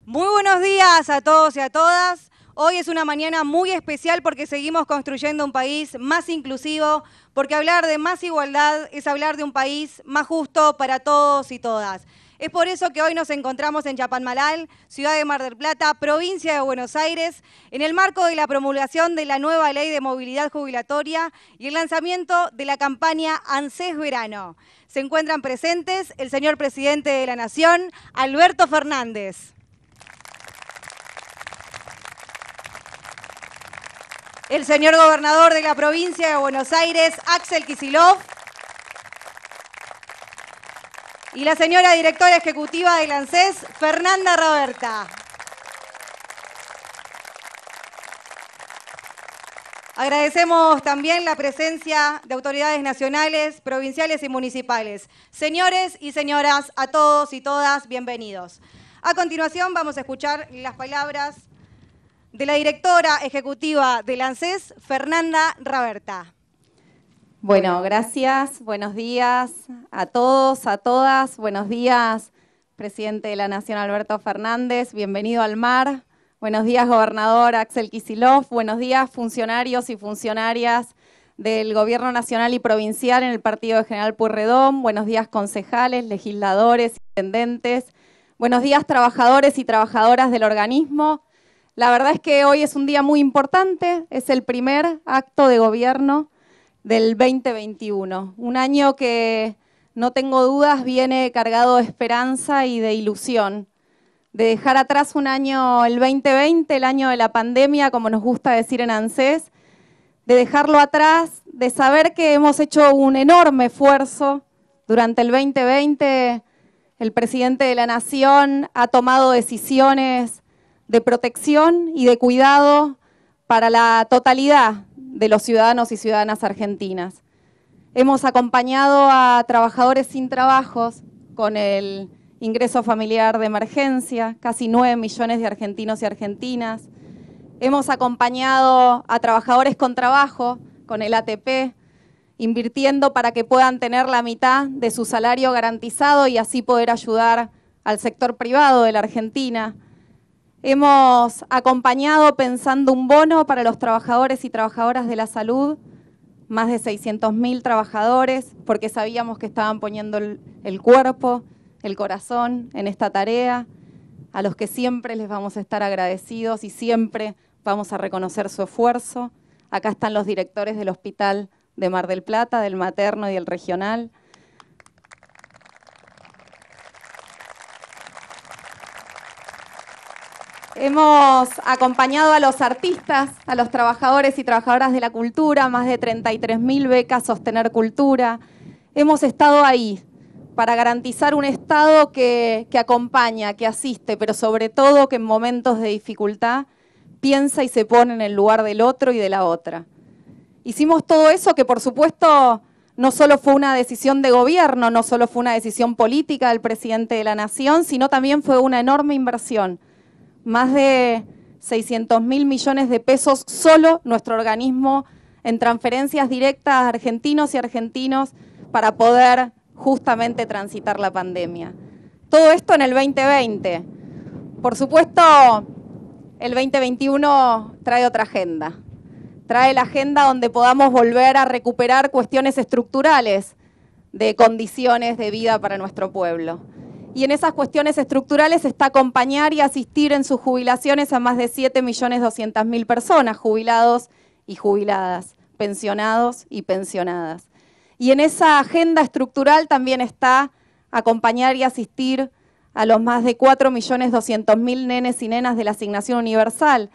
Muy buenos días a todos y a todas. Hoy es una mañana muy especial porque seguimos construyendo un país más inclusivo, porque hablar de más igualdad es hablar de un país más justo para todos y todas. Es por eso que hoy nos encontramos en Chapadmalal, ciudad de Mar del Plata, provincia de Buenos Aires, en el marco de la promulgación de la nueva ley de movilidad jubilatoria y el lanzamiento de la campaña ANSES Verano. Se encuentran presentes el señor presidente de la Nación, Alberto Fernández. El señor gobernador de la provincia de Buenos Aires, Axel Kicillof, y la señora directora ejecutiva del ANSES, Fernanda Raberta. Agradecemos también la presencia de autoridades nacionales, provinciales y municipales. Señores y señoras, a todos y todas, bienvenidos. A continuación vamos a escuchar las palabras de la directora ejecutiva del ANSES, Fernanda Raberta. Bueno, gracias. Buenos días a todos, a todas. Buenos días, presidente de la Nación, Alberto Fernández. Bienvenido al MAR. Buenos días, gobernador Axel Kicillof. Buenos días, funcionarios y funcionarias del Gobierno Nacional y Provincial en el Partido de General Pueyrredón. Buenos días, concejales, legisladores, intendentes. Buenos días, trabajadores y trabajadoras del organismo. La verdad es que hoy es un día muy importante. Es el primer acto de gobierno del 2021. Un año que, no tengo dudas, viene cargado de esperanza y de ilusión. De dejar atrás un año, el 2020, el año de la pandemia, como nos gusta decir en ANSES, de dejarlo atrás, de saber que hemos hecho un enorme esfuerzo. Durante el 2020, el presidente de la Nación ha tomado decisiones de protección y de cuidado para la totalidad de los ciudadanos y ciudadanas argentinas. Hemos acompañado a trabajadores sin trabajos con el ingreso familiar de emergencia, casi 9 millones de argentinos y argentinas. Hemos acompañado a trabajadores con trabajo, con el ATP, invirtiendo para que puedan tener la mitad de su salario garantizado y así poder ayudar al sector privado de la Argentina. Hemos acompañado pensando un bono para los trabajadores y trabajadoras de la salud, más de 600.000 trabajadores, porque sabíamos que estaban poniendo el cuerpo, el corazón en esta tarea, a los que siempre les vamos a estar agradecidos y siempre vamos a reconocer su esfuerzo. Acá están los directores del Hospital de Mar del Plata, del materno y del regional. Hemos acompañado a los artistas, a los trabajadores y trabajadoras de la cultura, más de 33.000 becas Sostener Cultura. Hemos estado ahí para garantizar un Estado que acompaña, que asiste, pero sobre todo que en momentos de dificultad piensa y se pone en el lugar del otro y de la otra. Hicimos todo eso que, por supuesto, no solo fue una decisión de gobierno, no solo fue una decisión política del presidente de la Nación, sino también fue una enorme inversión. Más de 600.000 millones de pesos solo nuestro organismo en transferencias directas a argentinos y argentinos para poder justamente transitar la pandemia. Todo esto en el 2020. Por supuesto, el 2021 trae otra agenda. Trae la agenda donde podamos volver a recuperar cuestiones estructurales de condiciones de vida para nuestro pueblo. Y en esas cuestiones estructurales está acompañar y asistir en sus jubilaciones a más de 7.200.000 personas, jubilados y jubiladas, pensionados y pensionadas. Y en esa agenda estructural también está acompañar y asistir a los más de 4.200.000 nenes y nenas de la Asignación Universal,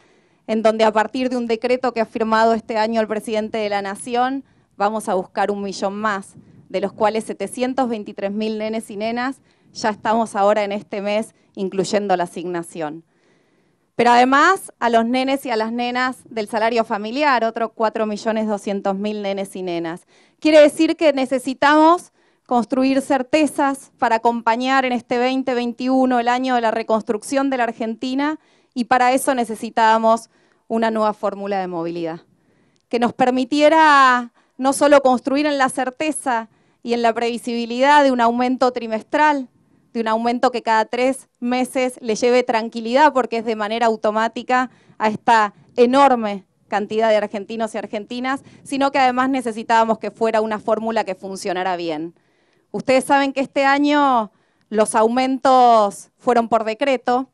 en donde a partir de un decreto que ha firmado este año el presidente de la Nación, vamos a buscar 1 millón más, de los cuales 723.000 nenes y nenas ya estamos ahora en este mes incluyendo la asignación. Pero además a los nenes y a las nenas del salario familiar, otros 4.200.000 nenes y nenas. Quiere decir que necesitamos construir certezas para acompañar en este 2021, el año de la reconstrucción de la Argentina, y para eso necesitábamos una nueva fórmula de movilidad, que nos permitiera no solo construir en la certeza y en la previsibilidad de un aumento trimestral de un aumento que cada 3 meses le lleve tranquilidad, porque es de manera automática a esta enorme cantidad de argentinos y argentinas, sino que además necesitábamos que fuera una fórmula que funcionara bien. Ustedes saben que este año los aumentos fueron por decreto,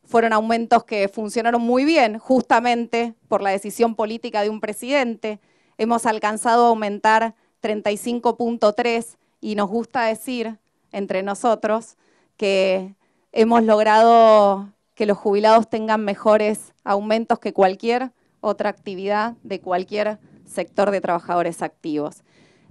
fueron aumentos que funcionaron muy bien, justamente por la decisión política de un presidente. Hemos alcanzado a aumentar 35.3 y nos gusta decir entre nosotros que hemos logrado que los jubilados tengan mejores aumentos que cualquier otra actividad de cualquier sector de trabajadores activos.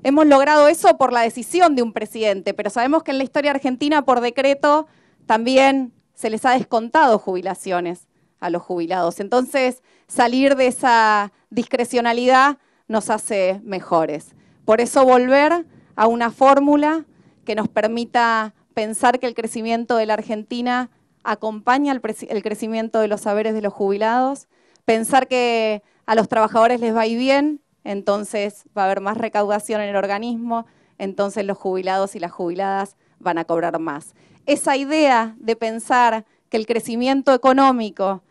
Hemos logrado eso por la decisión de un presidente, pero sabemos que en la historia argentina por decreto también se les ha descontado jubilaciones a los jubilados. Entonces, salir de esa discrecionalidad nos hace mejores. Por eso volver a una fórmula que nos permita pensar que el crecimiento de la Argentina acompaña el crecimiento de los saberes de los jubilados, pensar que a los trabajadores les va a ir bien, entonces va a haber más recaudación en el organismo, entonces los jubilados y las jubiladas van a cobrar más. Esa idea de pensar que el crecimiento económico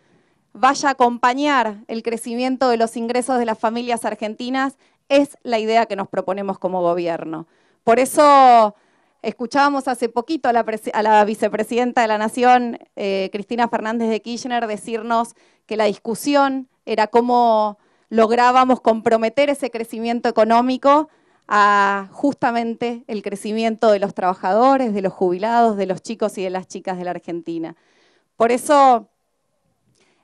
vaya a acompañar el crecimiento de los ingresos de las familias argentinas es la idea que nos proponemos como gobierno. Por eso escuchábamos hace poquito a la vicepresidenta de la Nación, Cristina Fernández de Kirchner, decirnos que la discusión era cómo lográbamos comprometer ese crecimiento económico a justamente el crecimiento de los trabajadores, de los jubilados, de los chicos y de las chicas de la Argentina. Por eso,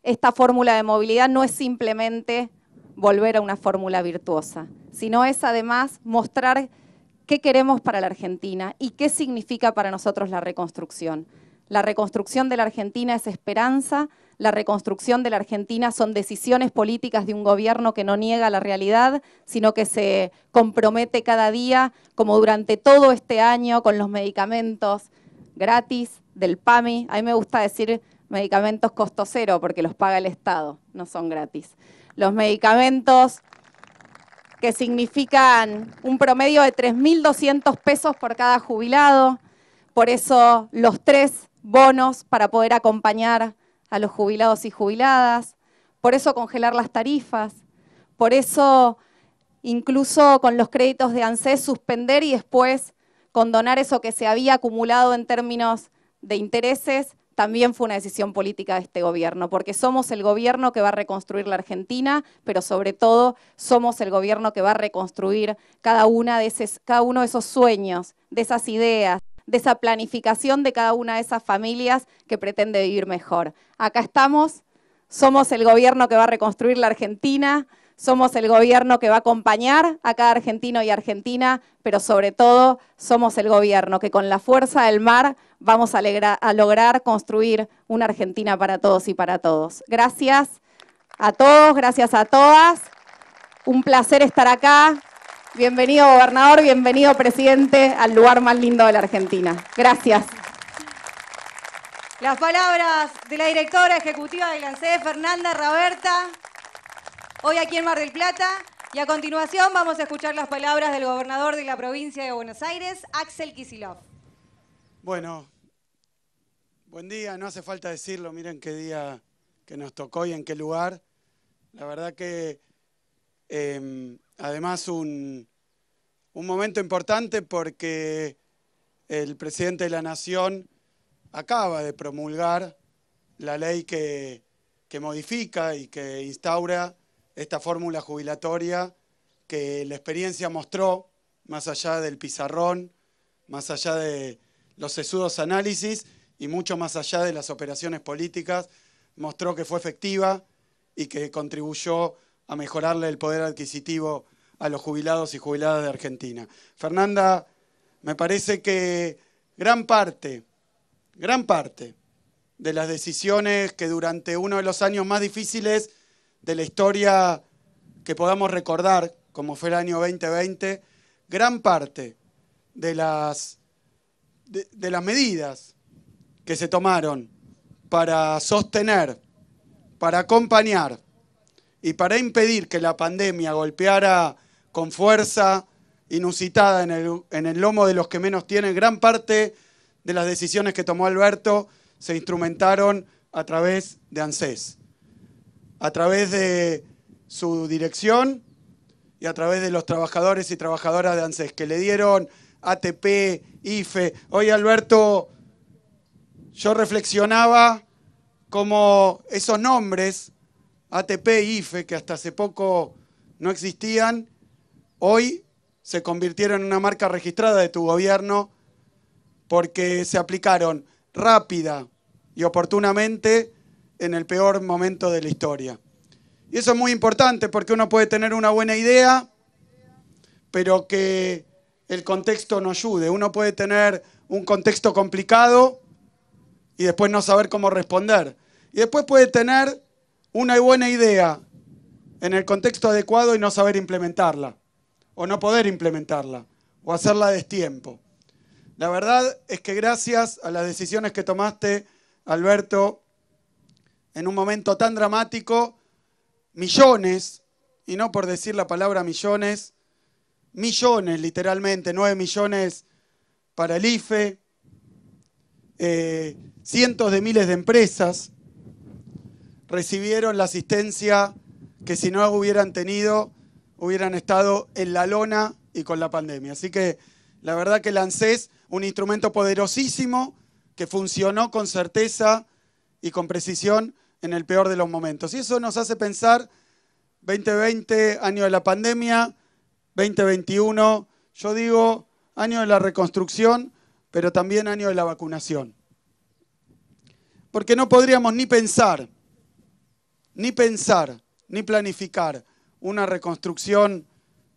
esta fórmula de movilidad no es simplemente volver a una fórmula virtuosa, sino es además mostrar qué queremos para la Argentina y qué significa para nosotros la reconstrucción. La reconstrucción de la Argentina es esperanza, la reconstrucción de la Argentina son decisiones políticas de un gobierno que no niega la realidad, sino que se compromete cada día, como durante todo este año, con los medicamentos gratis del PAMI. A mí me gusta decir medicamentos costo cero porque los paga el Estado, no son gratis. Los medicamentos que significan un promedio de 3.200 pesos por cada jubilado, por eso los 3 bonos para poder acompañar a los jubilados y jubiladas, por eso congelar las tarifas, por eso incluso con los créditos de ANSES suspender y después condonar eso que se había acumulado en términos de intereses, también fue una decisión política de este gobierno, porque somos el gobierno que va a reconstruir la Argentina, pero sobre todo somos el gobierno que va a reconstruir cada uno de esos sueños, de esas ideas, de esa planificación de cada una de esas familias que pretende vivir mejor. Acá estamos, somos el gobierno que va a reconstruir la Argentina, somos el gobierno que va a acompañar a cada argentino y argentina, pero sobre todo somos el gobierno que con la fuerza del mar vamos a lograr construir una Argentina para todos y para todos. Gracias a todos, gracias a todas. Un placer estar acá. Bienvenido, gobernador, bienvenido, presidente, al lugar más lindo de la Argentina. Gracias. Las palabras de la directora ejecutiva de la ANSES, Fernanda Raberta, hoy aquí en Mar del Plata. Y a continuación vamos a escuchar las palabras del gobernador de la provincia de Buenos Aires, Axel Kicillof. Bueno, buen día, no hace falta decirlo, miren qué día que nos tocó y en qué lugar. La verdad que además un momento importante porque el presidente de la Nación acaba de promulgar la ley que modifica y que instaura esta fórmula jubilatoria que la experiencia mostró, más allá del pizarrón, más allá de los sesudos análisis y mucho más allá de las operaciones políticas, mostró que fue efectiva y que contribuyó a mejorarle el poder adquisitivo a los jubilados y jubiladas de Argentina. Fernanda, me parece que gran parte de las decisiones que durante uno de los años más difíciles de la historia que podamos recordar, como fue el año 2020, gran parte de las medidas que se tomaron para sostener, para acompañar y para impedir que la pandemia golpeara con fuerza inusitada en el lomo de los que menos tienen, gran parte de las decisiones que tomó Alberto se instrumentaron a través de ANSES, a través de su dirección y a través de los trabajadores y trabajadoras de ANSES, que le dieron ATP, IFE. Hoy, Alberto, yo reflexionaba cómo esos nombres, ATP, IFE, que hasta hace poco no existían, hoy se convirtieron en una marca registrada de tu gobierno porque se aplicaron rápida y oportunamente en el peor momento de la historia. Y eso es muy importante porque uno puede tener una buena idea, pero que el contexto no ayude. Uno puede tener un contexto complicado y después no saber cómo responder. Y después puede tener una buena idea en el contexto adecuado y no saber implementarla, o no poder implementarla, o hacerla a destiempo. La verdad es que gracias a las decisiones que tomaste, Alberto, en un momento tan dramático, millones, y no por decir la palabra millones, millones literalmente, 9 millones para el IFE, cientos de miles de empresas recibieron la asistencia que si no hubieran tenido, hubieran estado en la lona y con la pandemia. Así que la verdad que el ANSES, un instrumento poderosísimo que funcionó con certeza y con precisión en el peor de los momentos. Y eso nos hace pensar 2020, año de la pandemia, 2021, yo digo año de la reconstrucción, pero también año de la vacunación. Porque no podríamos ni pensar, ni planificar una reconstrucción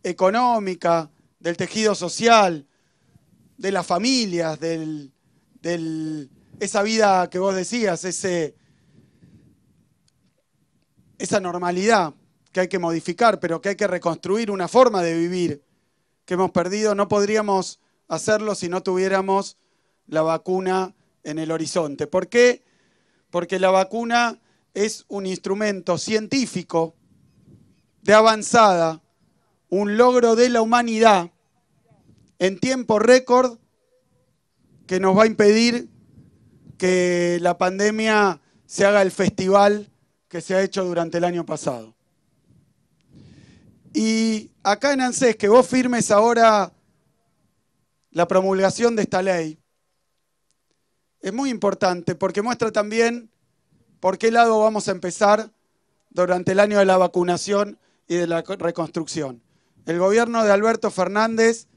económica, del tejido social, de las familias, esa vida que vos decías, esa normalidad que hay que modificar, pero que hay que reconstruir una forma de vivir que hemos perdido. No podríamos hacerlo si no tuviéramos la vacuna en el horizonte. ¿Por qué? Porque la vacuna es un instrumento científico de avanzada, un logro de la humanidad en tiempo récord que nos va a impedir que la pandemia se haga el festival que se ha hecho durante el año pasado. Y acá en ANSES, que vos firmes ahora la promulgación de esta ley, es muy importante porque muestra también por qué lado vamos a empezar durante el año de la vacunación y de la reconstrucción. El gobierno de Alberto Fernández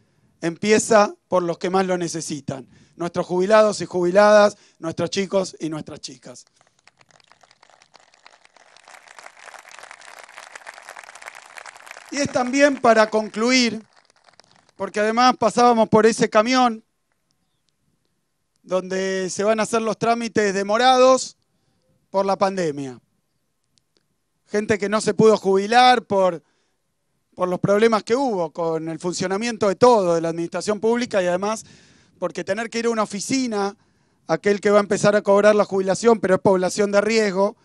empieza por los que más lo necesitan, nuestros jubilados y jubiladas, nuestros chicos y nuestras chicas. Y es también para concluir, porque además pasábamos por ese camión donde se van a hacer los trámites demorados por la pandemia. Gente que no se pudo jubilar por los problemas que hubo con el funcionamiento de todo, de la administración pública, y además porque tener que ir a una oficina, aquel que va a empezar a cobrar la jubilación, pero es población de riesgo,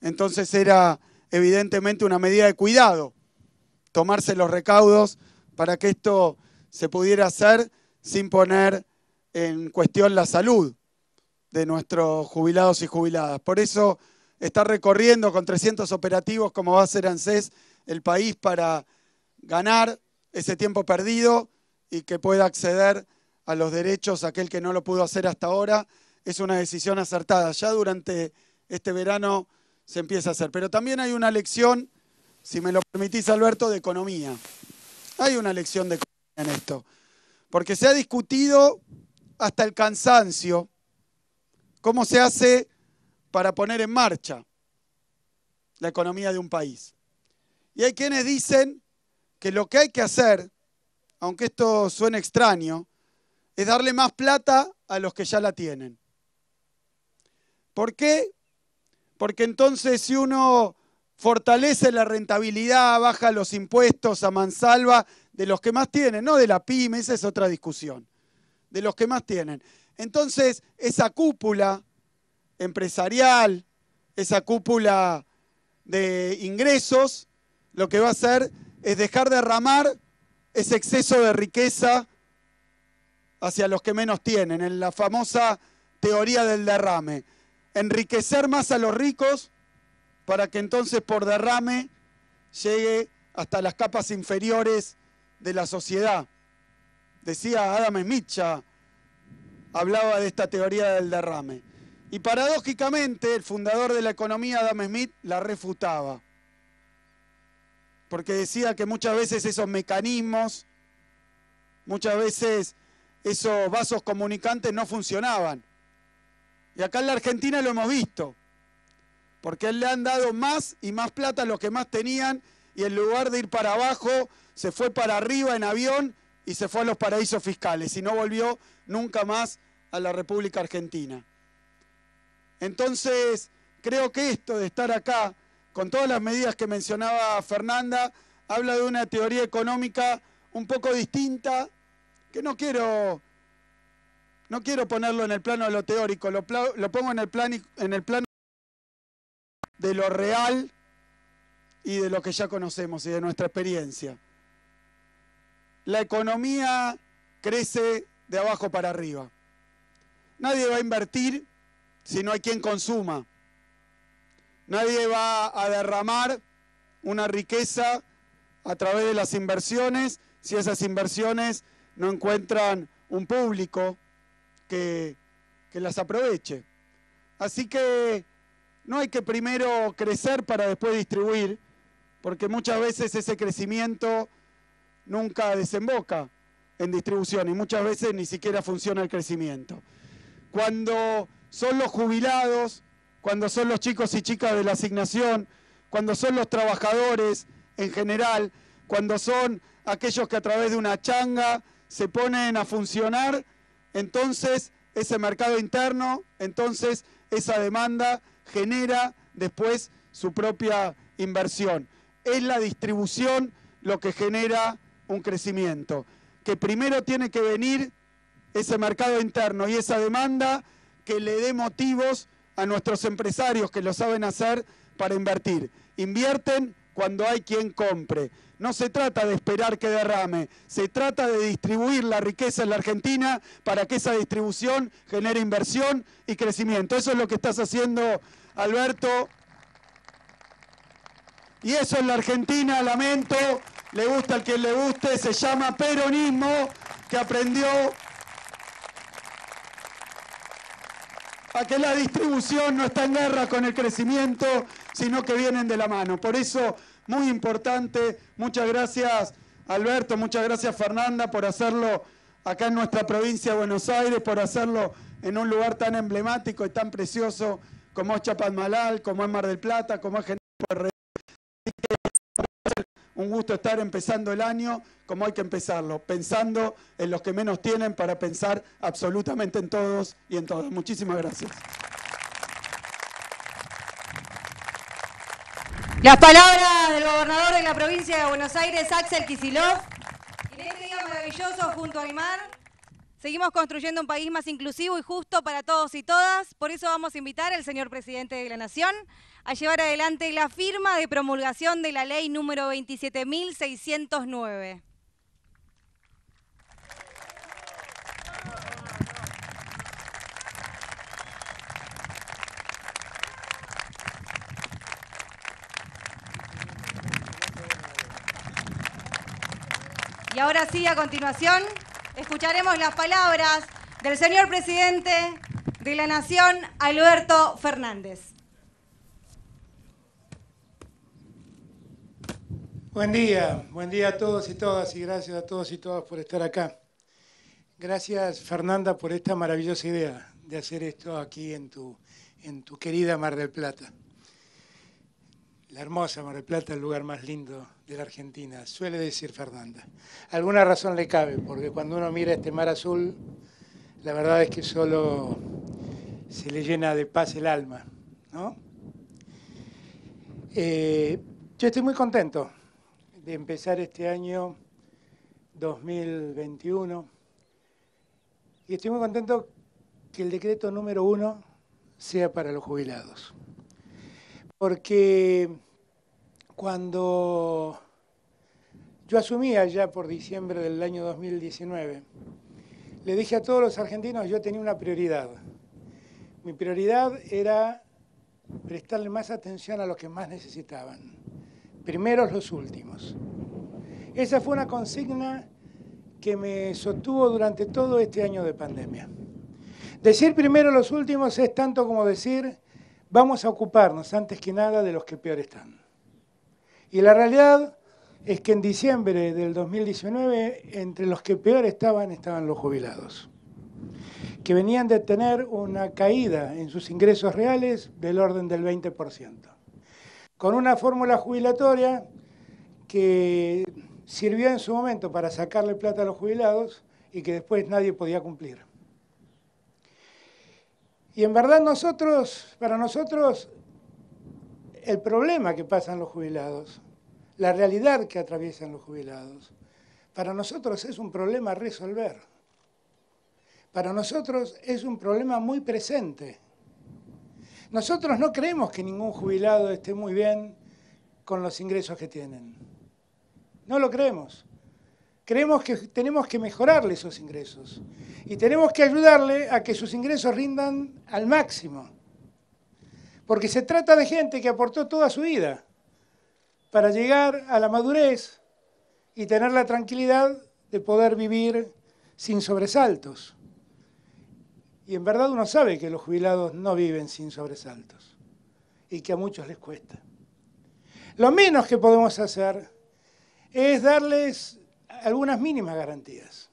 entonces era evidentemente una medida de cuidado, tomarse los recaudos para que esto se pudiera hacer sin poner en cuestión la salud de nuestros jubilados y jubiladas. Por eso está recorriendo con 300 operativos, como va a hacer ANSES, el país para ganar ese tiempo perdido y que pueda acceder a los derechos aquel que no lo pudo hacer hasta ahora. Es una decisión acertada. Ya durante este verano se empieza a hacer. Pero también hay una lección, si me lo permitís, Alberto, de economía. Hay una lección de economía en esto. Porque se ha discutido hasta el cansancio cómo se hace para poner en marcha la economía de un país. Y hay quienes dicen que lo que hay que hacer, aunque esto suene extraño, es darle más plata a los que ya la tienen. ¿Por qué? Porque entonces si uno fortalece la rentabilidad, baja los impuestos a mansalva de los que más tienen, no de la pyme, esa es otra discusión, de los que más tienen. Entonces esa cúpula empresarial, esa cúpula de ingresos, lo que va a hacer es dejar derramar ese exceso de riqueza hacia los que menos tienen, en la famosa teoría del derrame. Enriquecer más a los ricos para que entonces por derrame llegue hasta las capas inferiores de la sociedad. Decía Adam Smith, ya hablaba de esta teoría del derrame. Y paradójicamente, el fundador de la economía, Adam Smith, la refutaba. Porque decía que muchas veces esos mecanismos, muchas veces esos vasos comunicantes no funcionaban. Y acá en la Argentina lo hemos visto. Porque le han dado más y más plata a los que más tenían, y en lugar de ir para abajo, se fue para arriba en avión y se fue a los paraísos fiscales y no volvió nunca más a la República Argentina. Entonces, creo que esto de estar acá, con todas las medidas que mencionaba Fernanda, habla de una teoría económica un poco distinta, que no quiero ponerlo en el plano de lo teórico, lo pongo en el plano de lo real y de lo que ya conocemos y de nuestra experiencia. La economía crece de abajo para arriba. Nadie va a invertir si no hay quien consuma. Nadie va a derramar una riqueza a través de las inversiones si esas inversiones no encuentran un público que las aproveche. Así que no hay que primero crecer para después distribuir, porque muchas veces ese crecimiento nunca desemboca en distribución y muchas veces ni siquiera funciona el crecimiento. Cuando son los jubilados, cuando son los chicos y chicas de la asignación, cuando son los trabajadores en general, cuando son aquellos que a través de una changa se ponen a funcionar, entonces ese mercado interno, entonces esa demanda genera después su propia inversión. Es la distribución lo que genera un crecimiento, que primero tiene que venir ese mercado interno y esa demanda que le dé motivos a nuestros empresarios que lo saben hacer para invertir. Invierten cuando hay quien compre. No se trata de esperar que derrame, se trata de distribuir la riqueza en la Argentina para que esa distribución genere inversión y crecimiento. Eso es lo que estás haciendo, Alberto. Y eso en la Argentina, lamento, le gusta al quien le guste, se llama peronismo, que aprendió a que la distribución no está en guerra con el crecimiento, sino que vienen de la mano. Por eso, muy importante, muchas gracias Alberto, muchas gracias Fernanda por hacerlo acá en nuestra provincia de Buenos Aires, por hacerlo en un lugar tan emblemático y tan precioso como es Chapadmalal, como es Mar del Plata, como es General Pueyrredón. Un gusto estar empezando el año como hay que empezarlo, pensando en los que menos tienen para pensar absolutamente en todos y en todas. Muchísimas gracias. Las palabras del gobernador de la provincia de Buenos Aires, Axel Kicillof. En este día maravilloso junto al mar, seguimos construyendo un país más inclusivo y justo para todos y todas. Por eso vamos a invitar al señor presidente de la Nación a llevar adelante la firma de promulgación de la ley número 27.609. Y ahora sí, a continuación, escucharemos las palabras del señor presidente de la Nación, Alberto Fernández. Buen día a todos y todas y gracias a todos y todas por estar acá. Gracias Fernanda por esta maravillosa idea de hacer esto aquí en tu querida Mar del Plata. La hermosa Mar del Plata, el lugar más lindo de la Argentina, suele decir Fernanda. Alguna razón le cabe, porque cuando uno mira este mar azul, la verdad es que solo se le llena de paz el alma, ¿no? Yo estoy muy contento de empezar este año 2021 y estoy muy contento que el decreto número 1 sea para los jubilados. Porque cuando yo asumí allá por diciembre del año 2019, le dije a todos los argentinos que yo tenía una prioridad. Mi prioridad era prestarle más atención a los que más necesitaban. Primeros los últimos. Esa fue una consigna que me sostuvo durante todo este año de pandemia. Decir primero los últimos es tanto como decir, vamos a ocuparnos antes que nada de los que peor están. Y la realidad es que en diciembre del 2019, entre los que peor estaban los jubilados, que venían de tener una caída en sus ingresos reales del orden del 20%, con una fórmula jubilatoria que sirvió en su momento para sacarle plata a los jubilados y que después nadie podía cumplir. Y en verdad para nosotros, el problema que pasan los jubilados, la realidad que atraviesan los jubilados, para nosotros es un problema a resolver. Para nosotros es un problema muy presente. Nosotros no creemos que ningún jubilado esté muy bien con los ingresos que tienen. No lo creemos. Creemos que tenemos que mejorarle esos ingresos y tenemos que ayudarle a que sus ingresos rindan al máximo. Porque se trata de gente que aportó toda su vida para llegar a la madurez y tener la tranquilidad de poder vivir sin sobresaltos. Y en verdad uno sabe que los jubilados no viven sin sobresaltos y que a muchos les cuesta. Lo menos que podemos hacer es darles algunas mínimas garantías.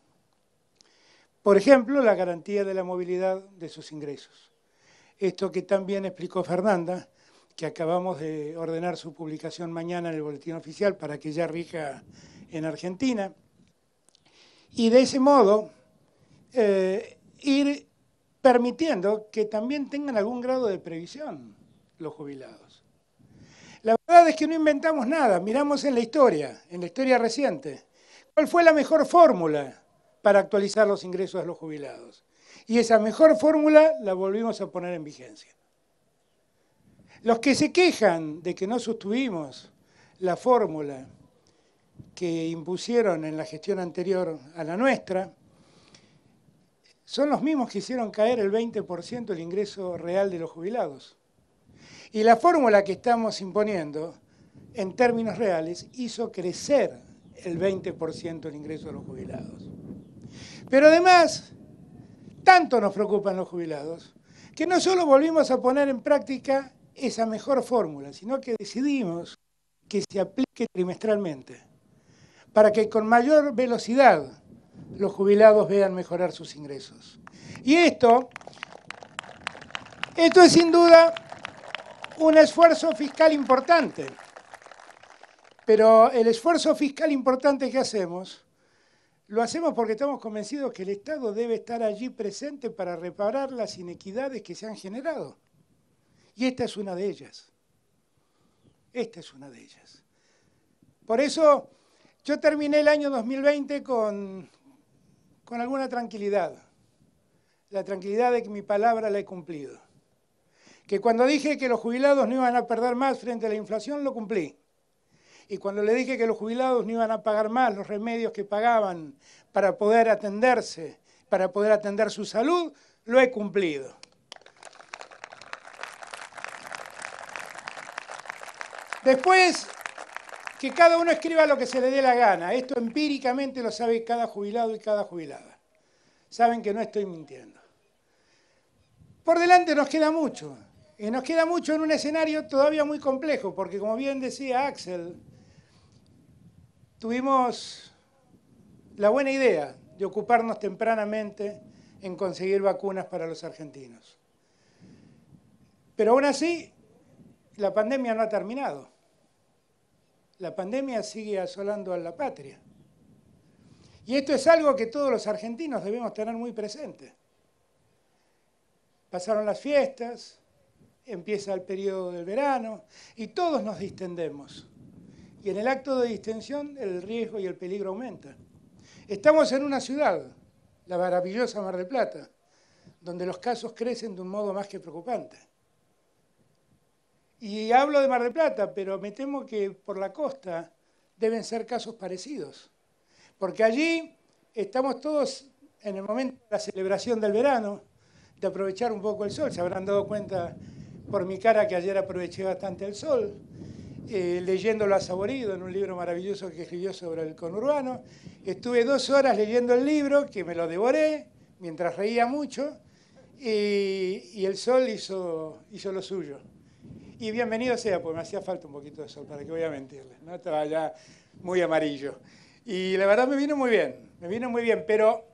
Por ejemplo, la garantía de la movilidad de sus ingresos. Esto que también explicó Fernanda, que acabamos de ordenar su publicación mañana en el Boletín Oficial para que ya rija en Argentina. Y de ese modo ir permitiendo que también tengan algún grado de previsión los jubilados. La verdad es que no inventamos nada, miramos en la historia reciente. ¿Cuál fue la mejor fórmula para actualizar los ingresos de los jubilados? Y esa mejor fórmula la volvimos a poner en vigencia. Los que se quejan de que no sostuvimos la fórmula que impusieron en la gestión anterior a la nuestra, son los mismos que hicieron caer el 20% del ingreso real de los jubilados. Y la fórmula que estamos imponiendo, en términos reales, hizo crecer el 20% del ingreso de los jubilados. Pero además, tanto nos preocupan los jubilados, que no solo volvimos a poner en práctica esa mejor fórmula, sino que decidimos que se aplique trimestralmente, para que con mayor velocidad los jubilados vean mejorar sus ingresos. Y esto es sin duda un esfuerzo fiscal importante, pero el esfuerzo fiscal importante que hacemos, lo hacemos porque estamos convencidos que el Estado debe estar allí presente para reparar las inequidades que se han generado. Y esta es una de ellas. Esta es una de ellas. Por eso yo terminé el año 2020 con alguna tranquilidad. La tranquilidad de que mi palabra la he cumplido. Que cuando dije que los jubilados no iban a perder más frente a la inflación, lo cumplí. Y cuando le dije que los jubilados no iban a pagar más los remedios que pagaban para poder atenderse, para poder atender su salud, lo he cumplido. Después, que cada uno escriba lo que se le dé la gana. Esto empíricamente lo sabe cada jubilado y cada jubilada. Saben que no estoy mintiendo. Por delante nos queda mucho. Y nos queda mucho en un escenario todavía muy complejo, porque como bien decía Axel, tuvimos la buena idea de ocuparnos tempranamente en conseguir vacunas para los argentinos. Pero aún así, la pandemia no ha terminado. La pandemia sigue asolando a la patria. Y esto es algo que todos los argentinos debemos tener muy presente. Pasaron las fiestas, empieza el periodo del verano y todos nos distendemos. Y en el acto de distensión el riesgo y el peligro aumentan. Estamos en una ciudad, la maravillosa Mar del Plata, donde los casos crecen de un modo más que preocupante. Y hablo de Mar del Plata, pero me temo que por la costa deben ser casos parecidos. Porque allí estamos todos en el momento de la celebración del verano, de aprovechar un poco el sol. Se habrán dado cuenta por mi cara que ayer aproveché bastante el sol, leyéndolo a Saborido en un libro maravilloso que escribió sobre el conurbano. Estuve 2 horas leyendo el libro, que me lo devoré, mientras reía mucho, y el sol hizo lo suyo. Y bienvenido sea, porque me hacía falta un poquito de sol, para que voy a mentirles, ¿no? Estaba ya muy amarillo. Y la verdad me vino muy bien, pero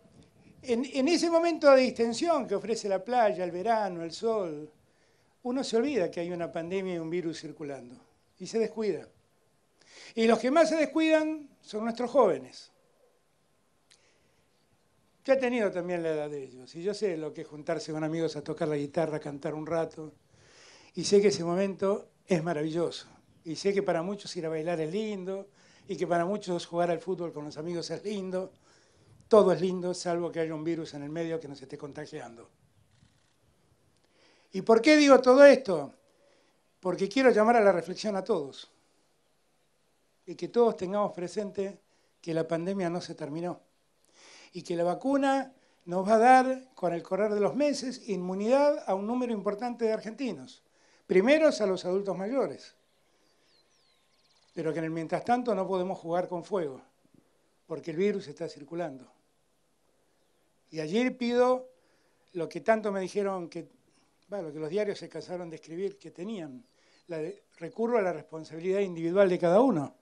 en ese momento de distensión que ofrece la playa, el verano, el sol, uno se olvida que hay una pandemia y un virus circulando, y se descuida. Y los que más se descuidan son nuestros jóvenes. Yo he tenido también la edad de ellos, y yo sé lo que es juntarse con amigos a tocar la guitarra, a cantar un rato, y sé que ese momento es maravilloso, y sé que para muchos ir a bailar es lindo, y que para muchos jugar al fútbol con los amigos es lindo. Todo es lindo, salvo que haya un virus en el medio que nos esté contagiando. ¿Y por qué digo todo esto? Porque quiero llamar a la reflexión a todos, y que todos tengamos presente que la pandemia no se terminó, y que la vacuna nos va a dar, con el correr de los meses, inmunidad a un número importante de argentinos. Primero a los adultos mayores, pero que en el mientras tanto no podemos jugar con fuego, porque el virus está circulando. Y ayer pido lo que tanto me dijeron, lo que los diarios se cansaron de escribir, que tenían. Recurro a la responsabilidad individual de cada uno,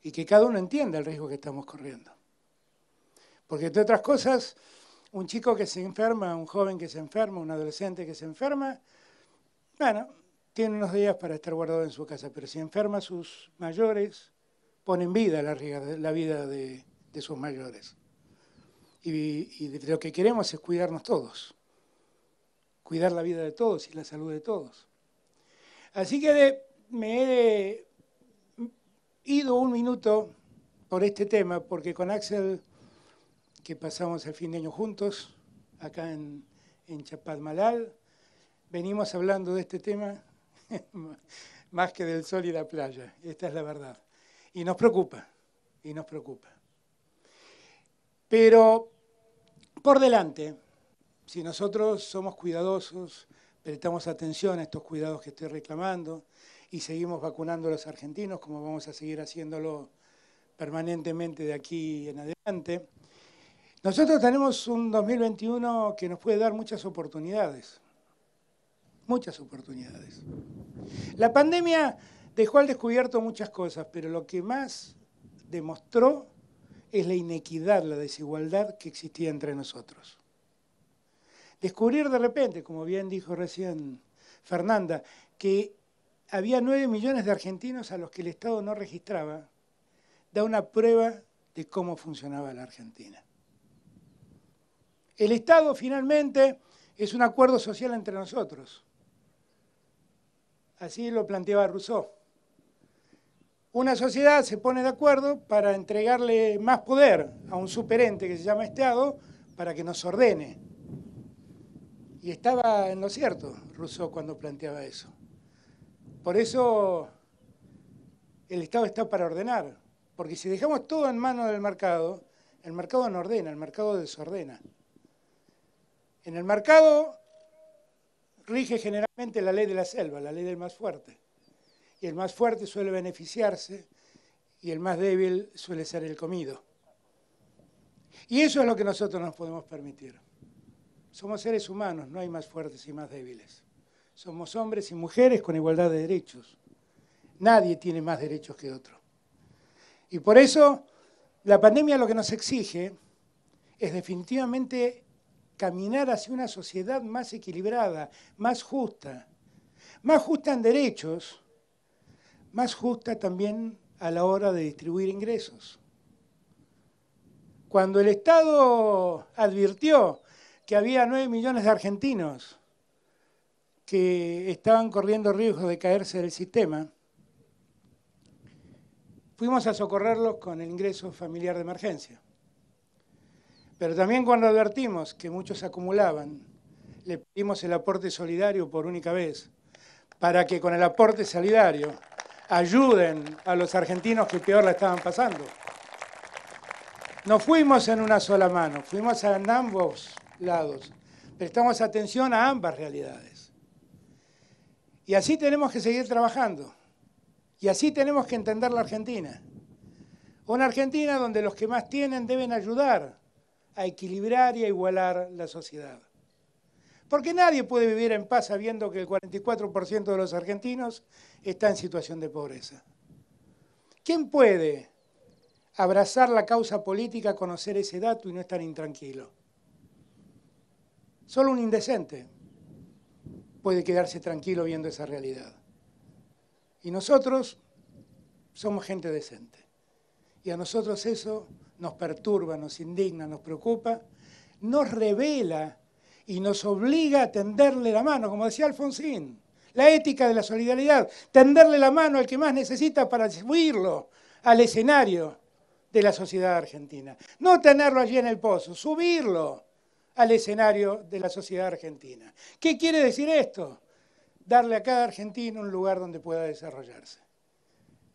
y que cada uno entienda el riesgo que estamos corriendo. Porque, entre otras cosas, un chico que se enferma, un joven que se enferma, un adolescente que se enferma, tiene unos días para estar guardado en su casa, pero si enferma a sus mayores, pone en vida la vida de sus mayores. Y lo que queremos es cuidarnos todos, cuidar la vida de todos y la salud de todos. Así que me he ido un minuto por este tema, porque con Axel, que pasamos el fin de año juntos, acá en Chapadmalal, venimos hablando de este tema más que del sol y la playa. Esta es la verdad. Y nos preocupa, Pero por delante, si nosotros somos cuidadosos, prestamos atención a estos cuidados que estoy reclamando y seguimos vacunando a los argentinos, como vamos a seguir haciéndolo permanentemente de aquí en adelante, nosotros tenemos un 2021 que nos puede dar muchas oportunidades. Muchas oportunidades. La pandemia dejó al descubierto muchas cosas, pero lo que más demostró es la inequidad, la desigualdad que existía entre nosotros. Descubrir de repente, como bien dijo recién Fernanda, que había 9 millones de argentinos a los que el Estado no registraba, da una prueba de cómo funcionaba la Argentina. El Estado, finalmente, es un acuerdo social entre nosotros. Así lo planteaba Rousseau. Una sociedad se pone de acuerdo para entregarle más poder a un superente que se llama Estado para que nos ordene. Y estaba en lo cierto Rousseau cuando planteaba eso. Por eso el Estado está para ordenar, porque si dejamos todo en manos del mercado, el mercado no ordena, el mercado desordena. En el mercado rige generalmente la ley de la selva, la ley del más fuerte. Y el más fuerte suele beneficiarse y el más débil suele ser el comido. Y eso es lo que nosotros nos podemos permitir. Somos seres humanos, no hay más fuertes y más débiles. Somos hombres y mujeres con igualdad de derechos. Nadie tiene más derechos que otro. Y por eso la pandemia lo que nos exige es definitivamente caminar hacia una sociedad más equilibrada, más justa en derechos, más justa también a la hora de distribuir ingresos. Cuando el Estado advirtió que había 9 millones de argentinos que estaban corriendo riesgo de caerse del sistema, fuimos a socorrerlos con el ingreso familiar de emergencia. Pero también cuando advertimos que muchos acumulaban, le pedimos el aporte solidario por única vez, para que con el aporte solidario ayuden a los argentinos que peor la estaban pasando. No fuimos en una sola mano, fuimos en ambos lados. Prestamos atención a ambas realidades. Y así tenemos que seguir trabajando. Y así tenemos que entender la Argentina. Una Argentina donde los que más tienen deben ayudar a equilibrar y a igualar la sociedad. Porque nadie puede vivir en paz sabiendo que el 44% de los argentinos está en situación de pobreza. ¿Quién puede abrazar la causa política, conocer ese dato y no estar intranquilo? Solo un indecente puede quedarse tranquilo viendo esa realidad. Y nosotros somos gente decente. Y a nosotros eso nos perturba, nos indigna, nos preocupa, nos revela y nos obliga a tenderle la mano, como decía Alfonsín, la ética de la solidaridad, tenderle la mano al que más necesita para subirlo al escenario de la sociedad argentina. No tenerlo allí en el pozo, subirlo al escenario de la sociedad argentina. ¿Qué quiere decir esto? Darle a cada argentino un lugar donde pueda desarrollarse.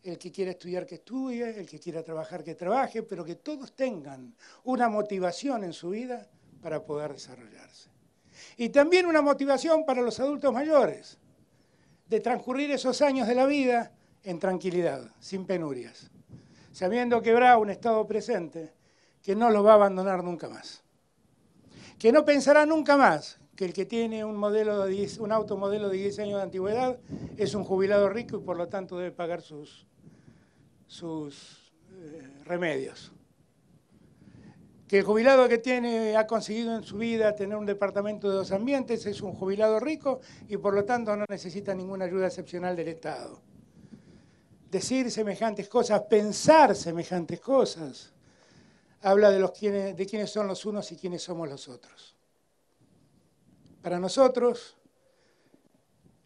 El que quiera estudiar, que estudie, el que quiera trabajar, que trabaje, pero que todos tengan una motivación en su vida para poder desarrollarse. Y también una motivación para los adultos mayores, de transcurrir esos años de la vida en tranquilidad, sin penurias, sabiendo que habrá un Estado presente que no los va a abandonar nunca más, que no pensará nunca más que el que tiene un auto modelo de 10 años de antigüedad es un jubilado rico y por lo tanto debe pagar sus remedios. Que el jubilado que ha conseguido en su vida tener un departamento de 2 ambientes es un jubilado rico y por lo tanto no necesita ninguna ayuda excepcional del Estado. Decir semejantes cosas, pensar semejantes cosas, habla de quiénes son los unos y quiénes somos los otros. Para nosotros,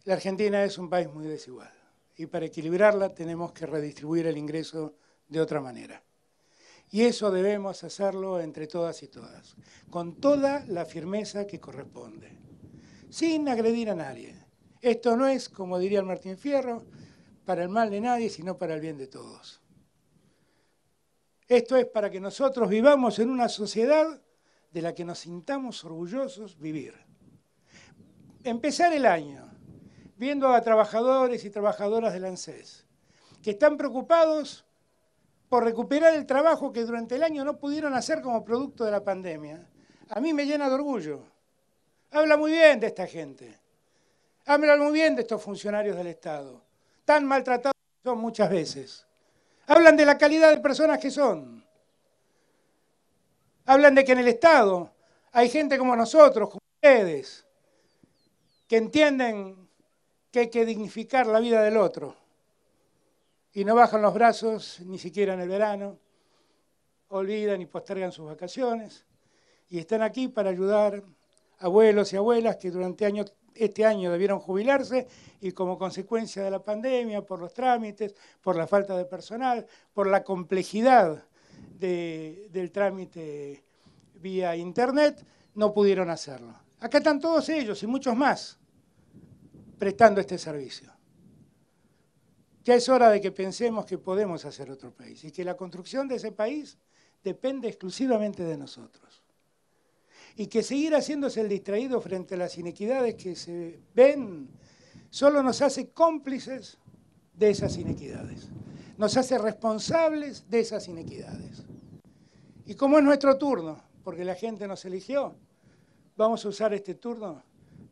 la Argentina es un país muy desigual y para equilibrarla tenemos que redistribuir el ingreso de otra manera. Y eso debemos hacerlo entre todas y todas, con toda la firmeza que corresponde, sin agredir a nadie. Esto no es, como diría el Martín Fierro, para el mal de nadie, sino para el bien de todos. Esto es para que nosotros vivamos en una sociedad de la que nos sintamos orgullosos vivir. Empezar el año viendo a trabajadores y trabajadoras del ANSES que están preocupados por recuperar el trabajo que durante el año no pudieron hacer como producto de la pandemia, a mí me llena de orgullo. Habla muy bien de esta gente, habla muy bien de estos funcionarios del Estado, tan maltratados que son muchas veces. Hablan de la calidad de personas que son. Hablan de que en el Estado hay gente como nosotros, como ustedes, que entienden que hay que dignificar la vida del otro y no bajan los brazos ni siquiera en el verano, olvidan y postergan sus vacaciones y están aquí para ayudar a abuelos y abuelas que durante este año debieron jubilarse y como consecuencia de la pandemia, por los trámites, por la falta de personal, por la complejidad del trámite vía internet, no pudieron hacerlo. Acá están todos ellos y muchos más prestando este servicio. Ya es hora de que pensemos que podemos hacer otro país y que la construcción de ese país depende exclusivamente de nosotros. Y que seguir haciéndose el distraído frente a las inequidades que se ven solo nos hace cómplices de esas inequidades, nos hace responsables de esas inequidades. Y como es nuestro turno, porque la gente nos eligió, vamos a usar este turno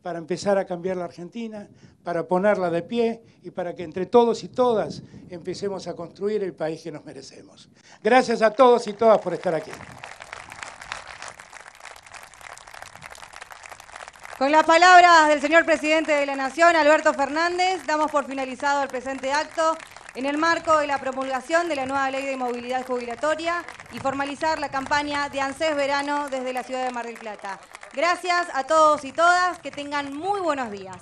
para empezar a cambiar la Argentina, para ponerla de pie y para que entre todos y todas empecemos a construir el país que nos merecemos. Gracias a todos y todas por estar aquí. Con las palabras del señor presidente de la Nación, Alberto Fernández, damos por finalizado el presente acto en el marco de la promulgación de la nueva Ley de Movilidad Jubilatoria y formalizar la campaña de ANSES Verano desde la ciudad de Mar del Plata. Gracias a todos y todas, que tengan muy buenos días.